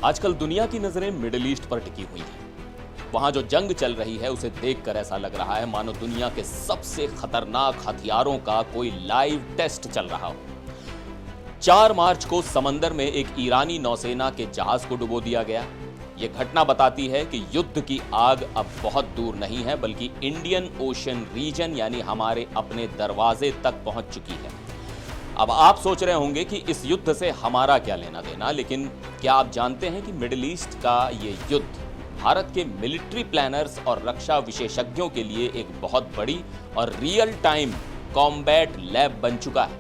आजकल दुनिया की नजरें मिडिल ईस्ट पर टिकी हुई हैं। वहां जो जंग चल रही है उसे देखकर ऐसा लग रहा है मानो दुनिया के सबसे खतरनाक हथियारों का कोई लाइव टेस्ट चल रहा हो। 4 मार्च को समंदर में एक ईरानी नौसेना के जहाज को डुबो दिया गया। यह घटना बताती है कि युद्ध की आग अब बहुत दूर नहीं है, बल्कि इंडियन ओशन रीजन यानी हमारे अपने दरवाजे तक पहुंच चुकी है। अब आप सोच रहे होंगे कि इस युद्ध से हमारा क्या लेना देना, लेकिन क्या आप जानते हैं कि मिडिल ईस्ट का ये युद्ध भारत के मिलिट्री प्लानर्स और रक्षा विशेषज्ञों के लिए एक बहुत बड़ी और रियल टाइम कॉम्बैट लैब बन चुका है,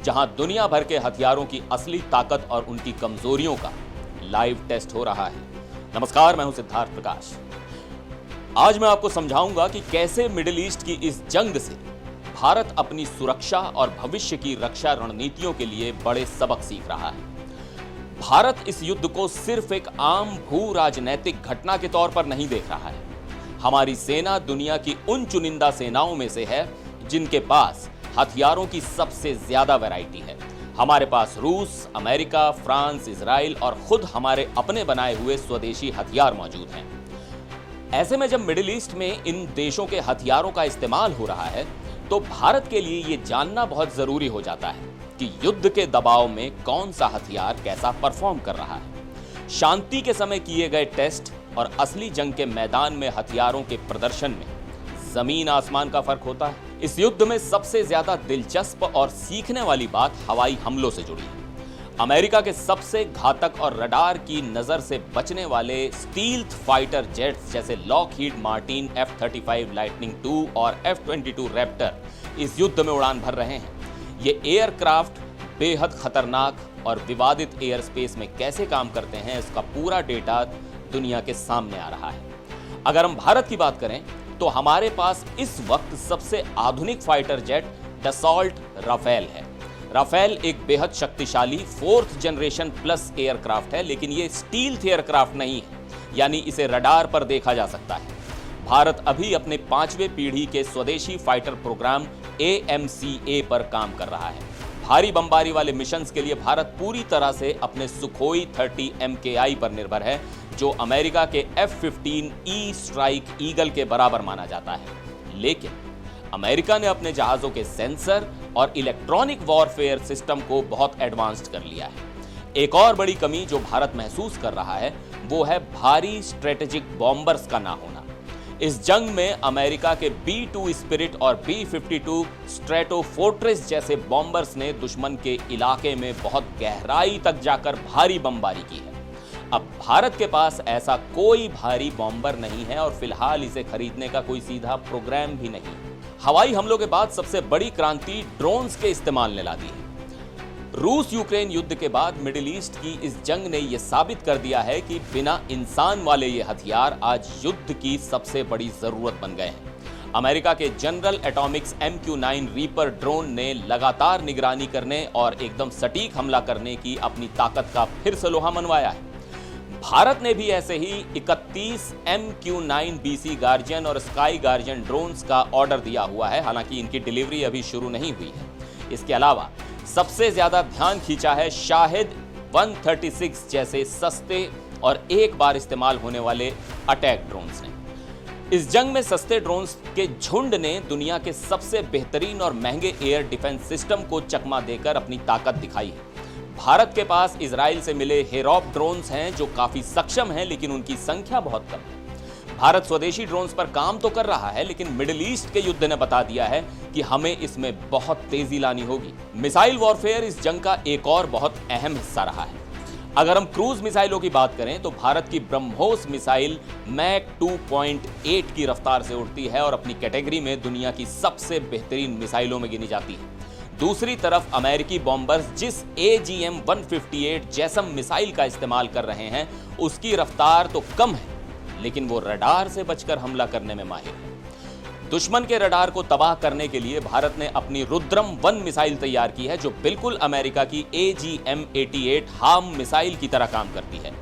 जहां दुनिया भर के हथियारों की असली ताकत और उनकी कमजोरियों का लाइव टेस्ट हो रहा है। नमस्कार, मैं हूं सिद्धार्थ प्रकाश। आज मैं आपको समझाऊंगा कि कैसे मिडिल ईस्ट की इस जंग से भारत अपनी सुरक्षा और भविष्य की रक्षा रणनीतियों के लिए बड़े सबक सीख रहा है। भारत इस युद्ध को सिर्फ एक आम भू राजनैतिक घटना के तौर पर नहीं देख रहा है। हमारी सेना दुनिया की उन चुनिंदा सेनाओं में से है जिनके पास हथियारों की सबसे ज्यादा वैरायटी है। हमारे पास रूस, अमेरिका, फ्रांस, इजराइल और खुद हमारे अपने बनाए हुए स्वदेशी हथियार मौजूद हैं। ऐसे में जब मिडिल ईस्ट में इन देशों के हथियारों का इस्तेमाल हो रहा है तो भारत के लिए यह जानना बहुत जरूरी हो जाता है कि युद्ध के दबाव में कौन सा हथियार कैसा परफॉर्म कर रहा है। शांति के समय किए गए टेस्ट और असली जंग के मैदान में हथियारों के प्रदर्शन में जमीन आसमान का फर्क होता है। इस युद्ध में सबसे ज्यादा दिलचस्प और सीखने वाली बात हवाई हमलों से जुड़ी है। अमेरिका के सबसे घातक और रडार की नजर से बचने वाले स्टील्थ फाइटर जेट्स जैसे Lockheed Martin F-35 lightning II और F-22 रैप्टर इस युद्ध में उड़ान भर रहे हैं। ये एयरक्राफ्ट बेहद खतरनाक और विवादित एयर स्पेस में कैसे काम करते हैं, इसका पूरा डेटा दुनिया के सामने आ रहा है। अगर हम भारत की बात करें तो हमारे पास इस वक्त सबसे आधुनिक फाइटर जेट डसॉल्ट राफेल है। राफेल एक बेहद शक्तिशाली 4th जनरेशन प्लस एयरक्राफ्ट है, लेकिन ये स्टील्थ एयरक्राफ्ट नहीं है, यानी इसे रडार पर देखा जा सकता है। भारत अभी अपने 5वें पीढ़ी के स्वदेशी फाइटर प्रोग्राम AMCA पर काम कर रहा है। भारी बमबारी वाले मिशंस के लिए भारत पूरी तरह से अपने सुखोई 30 MKI पर निर्भर है, जो अमेरिका के F-15E स्ट्राइक ईगल के बराबर माना जाता है। लेकिन अमेरिका ने अपने जहाजों के सेंसर और इलेक्ट्रॉनिक वॉरफेयर सिस्टम को बहुत एडवांस्ड कर लिया है। एक और बड़ी कमी जो भारत महसूस कर रहा है वो है भारी स्ट्रेटेजिक बॉम्बर्स का ना होना। इस जंग में अमेरिका के B-2 स्पिरिट और B-52 स्ट्रेटोफोर्ट्रेस जैसे बॉम्बर्स ने दुश्मन के इलाके में बहुत गहराई तक जाकर भारी बमबारी की है। अब भारत के पास ऐसा कोई भारी बॉम्बर नहीं है और फिलहाल इसे खरीदने का कोई सीधा प्रोग्राम भी नहीं है। हवाई हमलों के बाद सबसे बड़ी क्रांति ड्रोन्स के इस्तेमाल ने ला दी है। रूस यूक्रेन युद्ध के बाद मिडिल ईस्ट की इस जंग ने यह साबित कर दिया है कि बिना इंसान वाले ये हथियार आज युद्ध की सबसे बड़ी जरूरत बन गए हैं। अमेरिका के general Atomics MQ-9 reaper drone ने लगातार निगरानी करने और एकदम सटीक हमला करने की अपनी ताकत का फिर से लोहा मनवाया है। भारत ने भी ऐसे ही 31 MQ-9 BC गार्जियन और स्काई गार्जियन ड्रोन्स का ऑर्डर दिया हुआ है, हालांकि इनकी डिलीवरी अभी शुरू नहीं हुई है। इसके अलावा सबसे ज्यादा ध्यान खींचा है शाहिद 136 जैसे सस्ते और एक बार इस्तेमाल होने वाले अटैक ड्रोन्स ने। इस जंग में सस्ते ड्रोन्स के झुंड ने दुनिया के सबसे बेहतरीन और महंगे एयर डिफेंस सिस्टम को चकमा देकर अपनी ताकत दिखाई है। भारत के पास इजराइल से मिले हेरॉप ड्रोन्स हैं जो काफी सक्षम हैं, लेकिन उनकी संख्या बहुत कम है। भारत स्वदेशी ड्रोन्स पर काम तो कर रहा है, लेकिन मिडिल ईस्ट के युद्ध ने बता दिया है कि हमें इसमें बहुत तेजी लानी होगी। मिसाइल वॉरफेयर इस जंग का एक और बहुत अहम हिस्सा रहा है। अगर हम क्रूज मिसाइलों की बात करें तो भारत की ब्रह्मोस मिसाइल मैक 2.8 की रफ्तार से उड़ती है और अपनी कैटेगरी में दुनिया की सबसे बेहतरीन मिसाइलों में गिनी जाती है। दूसरी तरफ अमेरिकी बॉम्बर्स जिस AGM-158 जैसम मिसाइल का इस्तेमाल कर रहे हैं उसकी रफ्तार तो कम है, लेकिन वो रडार से बचकर हमला करने में माहिर है। दुश्मन के रडार को तबाह करने के लिए भारत ने अपनी रुद्रम 1 मिसाइल तैयार की है, जो बिल्कुल अमेरिका की AGM-88 हार्म मिसाइल की तरह काम करती है।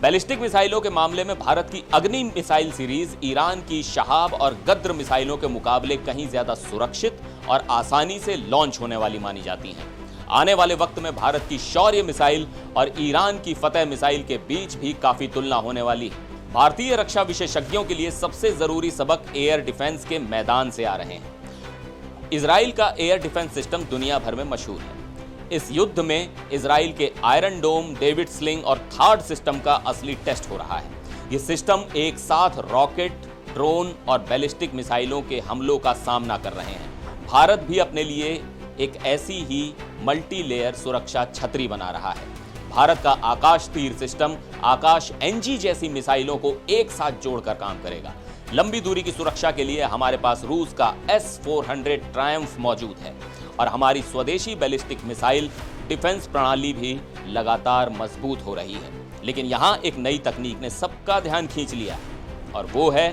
बैलिस्टिक मिसाइलों के मामले में भारत की अग्नि मिसाइल सीरीज ईरान की शहाब और गद्र मिसाइलों के मुकाबले कहीं ज्यादा सुरक्षित और आसानी से लॉन्च होने वाली मानी जाती हैं। आने वाले वक्त में भारत की शौर्य मिसाइल और ईरान की फतेह मिसाइल के बीच भी काफी तुलना होने वाली है। भारतीय रक्षा विशेषज्ञों के लिए सबसे जरूरी सबक एयर डिफेंस के मैदान से आ रहे हैं। इजराइल का एयर डिफेंस सिस्टम दुनिया भर में मशहूर है। इस युद्ध में इजराइल के आयरन डोम, डेविड स्लिंग और थार्ड सिस्टम का असली टेस्ट हो रहा है। ये सिस्टम एक साथ रॉकेट, ड्रोन और बैलिस्टिक मिसाइलों के हमलों का सामना कर रहे हैं। भारत भी अपने लिए एक ऐसी ही मल्टी लेयर सुरक्षा छतरी बना रहा है। भारत का आकाश तीर सिस्टम आकाश एनजी जैसी मिसाइलों को एक साथ जोड़कर काम करेगा। लंबी दूरी की सुरक्षा के लिए हमारे पास रूस का S-400 ट्रायम्फ मौजूद है और हमारी स्वदेशी बैलिस्टिक मिसाइल डिफेंस प्रणाली भी लगातार मजबूत हो रही है। लेकिन यहां एक नई तकनीक ने सबका ध्यान खींच लिया और वो है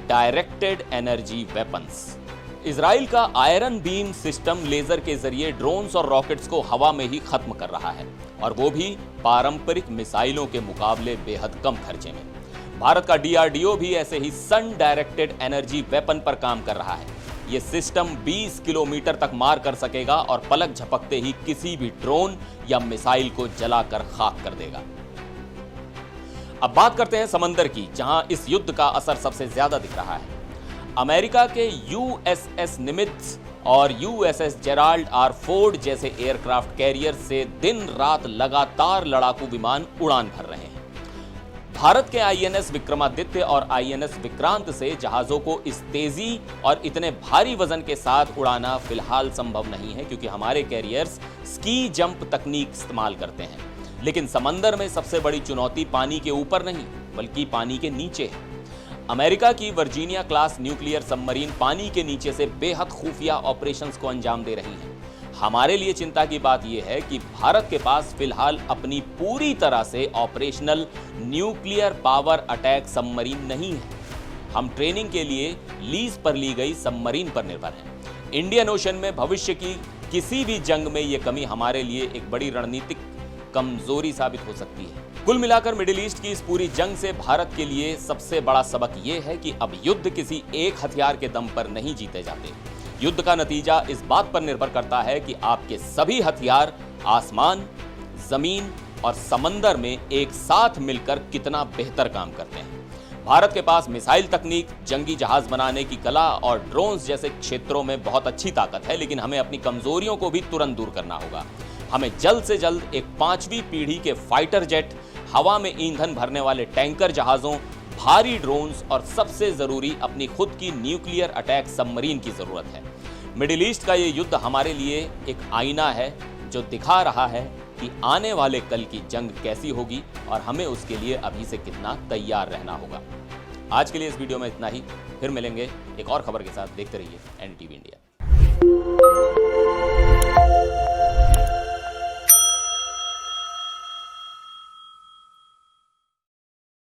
डायरेक्टेड एनर्जी वेपन्स। इजराइल का आयरन बीम सिस्टम लेजर के जरिए ड्रोन्स और रॉकेट्स को हवा में ही खत्म कर रहा है और वो भी पारंपरिक मिसाइलों के मुकाबले बेहद कम खर्चे में। भारत का DRDO भी ऐसे ही सन डायरेक्टेड एनर्जी वेपन पर काम कर रहा है। यह सिस्टम 20 किलोमीटर तक मार कर सकेगा और पलक झपकते ही किसी भी ड्रोन या मिसाइल को जलाकर खाक कर देगा। अब बात करते हैं समंदर की, जहां इस युद्ध का असर सबसे ज्यादा दिख रहा है। अमेरिका के USS निमित्ज और USS जेराल्ड आर फोर्ड जैसे एयरक्राफ्ट कैरियर से दिन रात लगातार लड़ाकू विमान उड़ान भर रहे हैं। भारत के INS विक्रमादित्य और INS विक्रांत से जहाजों को इस तेजी और इतने भारी वजन के साथ उड़ाना फिलहाल संभव नहीं है, क्योंकि हमारे कैरियर्स स्की जंप तकनीक इस्तेमाल करते हैं। लेकिन समंदर में सबसे बड़ी चुनौती पानी के ऊपर नहीं बल्कि पानी के नीचे है। अमेरिका की वर्जीनिया क्लास न्यूक्लियर सबमरीन पानी के नीचे से बेहद खुफिया ऑपरेशंस को अंजाम दे रही हैं। हमारे लिए चिंता की बात यह है कि भारत के पास फिलहाल अपनी पूरी तरह से operational nuclear power attack submarine नहीं है। हम ट्रेनिंग के लिए लीज पर ली गई सबमरीन पर निर्भर हैं। इंडियन ओशन में भविष्य की किसी भी जंग में यह कमी हमारे लिए एक बड़ी रणनीतिक कमजोरी साबित हो सकती है। कुल मिलाकर मिडिल ईस्ट की इस पूरी जंग से भारत के लिए सबसे बड़ा सबक यह है कि अब युद्ध किसी एक हथियार के दम पर नहीं जीते जाते। युद्ध का नतीजा इस बात पर निर्भर करता है कि आपके सभी हथियार आसमान, जमीन और समंदर में एक साथ मिलकर कितना बेहतर काम करते हैं। भारत के पास मिसाइल तकनीक, जंगी जहाज बनाने की कला और ड्रोन्स जैसे क्षेत्रों में बहुत अच्छी ताकत है, लेकिन हमें अपनी कमजोरियों को भी तुरंत दूर करना होगा। हमें जल्द से जल्द एक 5वीं पीढ़ी के फाइटर जेट, हवा में ईंधन भरने वाले टैंकर जहाजों, भारी ड्रोन्स और सबसे जरूरी अपनी खुद की न्यूक्लियर अटैक सबमरीन की जरूरत है। मिडिल ईस्ट का ये युद्ध हमारे लिए एक आईना है जो दिखा रहा है कि आने वाले कल की जंग कैसी होगी और हमें उसके लिए अभी से कितना तैयार रहना होगा। आज के लिए इस वीडियो में इतना ही। फिर मिलेंगे एक और खबर के साथ। देखते रहिए NDTV इंडिया।